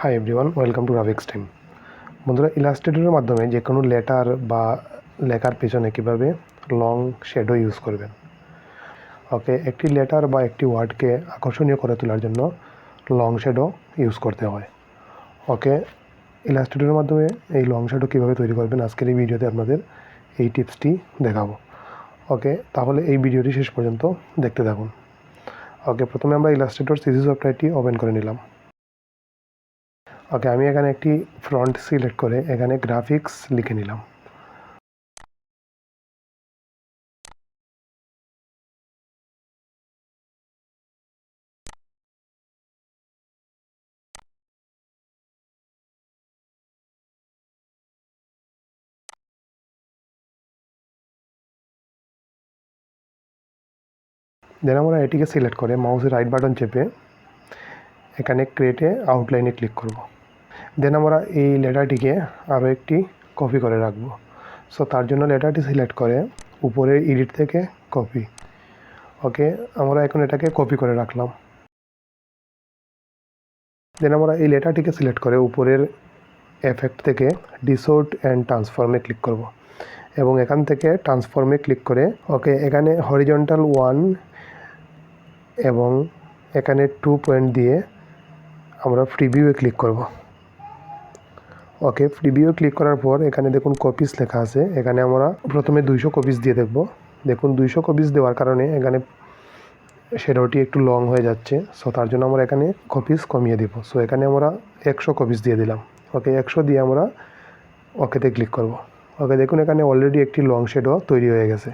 High everyone, welcome to Ravix team. বন্ধুরা, ইলাস্ট্রেটরের মাধ্যমে যে কোনো লেটার বা লেখার পেছনে কীভাবে লং শ্যাডো ইউজ করবেন। ওকে, একটি লেটার বা একটি ওয়ার্ডকে আকর্ষণীয় করে তোলার জন্য লং শ্যাডো ইউজ করতে হয়। ওকে, ইলাস্ট্রেটরের মাধ্যমে এই লং শ্যাডো কীভাবে তৈরি করবেন আজকের এই ভিডিওতে আপনাদের এই টিপসটি দেখাবো। ওকে, তাহলে এই ভিডিওটি শেষ পর্যন্ত দেখতে থাকুন। ওকে, প্রথমে আমরা ইলাস্ট্রেটর সিরিজ সফটওয়্যারটি ওপেন করে নিলাম। ওকে, আমি এখানে একটি ফ্রন্ট সিলেক্ট করে এখানে গ্রাফিক্স লিখে নিলাম। দেন আমরা এটিকে সিলেক্ট করে মাউসের রাইট বাটন চেপে এখানে ক্রিয়েটে আউটলাইনে ক্লিক করব। দেন আমরা এই লেটারটিকে আরও একটি কপি করে রাখব। সো তার জন্য লেটারটি সিলেক্ট করে উপরের এডিট থেকে কপি। ওকে, আমরা এখন এটাকে কপি করে রাখলাম। দেন আমরা এই লেটারটিকে সিলেক্ট করে উপরের এফেক্ট থেকে ডিসর্ট অ্যান্ড ট্রান্সফর্মে ক্লিক করব এবং এখান থেকে ট্রান্সফর্মে ক্লিক করে ওকে এখানে হরিজন্টাল 1 এবং এখানে 2 পয়েন্ট দিয়ে আমরা প্রিভিউয়ে ক্লিক করব। ওকে, প্রিভিউয়ে ক্লিক করার পর এখানে দেখুন কপিস লেখা আছে। এখানে আমরা প্রথমে 200 কপিস দিয়ে দেখব। দেখুন 200 কপিস দেওয়ার কারণে এখানে শ্যাডোটি একটু লং হয়ে যাচ্ছে। সো তার জন্য আমরা এখানে কপিস কমিয়ে দিব। সো এখানে আমরা 100 কপিস দিয়ে দিলাম। ওকে, 100 দিয়ে আমরা ওকেতে ক্লিক করব। ওকে, দেখুন এখানে অলরেডি একটি লং শ্যাডো তৈরি হয়ে গেছে।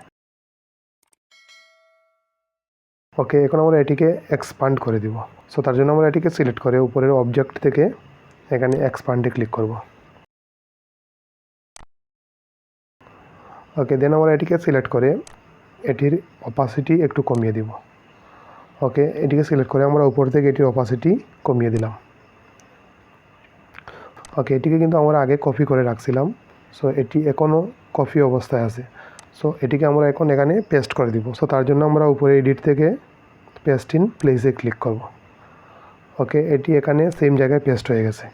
ওকে, এখন আমরা এটিকে এক্সপান্ড করে দিব। সো তার জন্য আমরা এটিকে সিলেক্ট করে উপরের অবজেক্ট থেকে এখানে এক্সপান্ডে ক্লিক করব। ওকে, দেন আমরা এটিকে সিলেক্ট করে এটির অপাসিটি একটু কমিয়ে দিব। ওকে, এটিকে সিলেক্ট করে আমরা উপর থেকে এটির অপাসিটি কমিয়ে দিলাম। ওকে, এটিকে কিন্তু আমরা আগে কপি করে রাখছিলাম। সো এটি এখনও কপি অবস্থায় আছে। সো এটিকে আমরা এখন এখানে পেস্ট করে দিব। সো তার জন্য আমরা উপরে এডিট থেকে পেস্ট ইন প্লেসে ক্লিক করব। ওকে, এটি এখানে সেম জায়গায় পেস্ট হয়ে গেছে।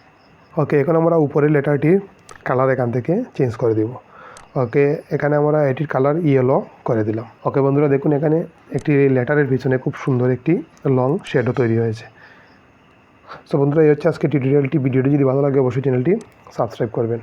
ওকে, এখন আমরা উপরের লেটারটির কালার এখান থেকে চেঞ্জ করে দিব। ওকে, এখানে আমরা এটির কালার ইয়েলো করে দিলাম। ওকে বন্ধুরা, দেখুন এখানে একটি লেটারের পিছনে খুব সুন্দর একটি লং শ্যাডো তৈরি হয়েছে। সো বন্ধুরা, এই হচ্ছে আজকে টিউটোরিয়ালটি। ভিডিওটি যদি ভালো লাগে অবশ্যই চ্যানেলটি সাবস্ক্রাইব করবেন।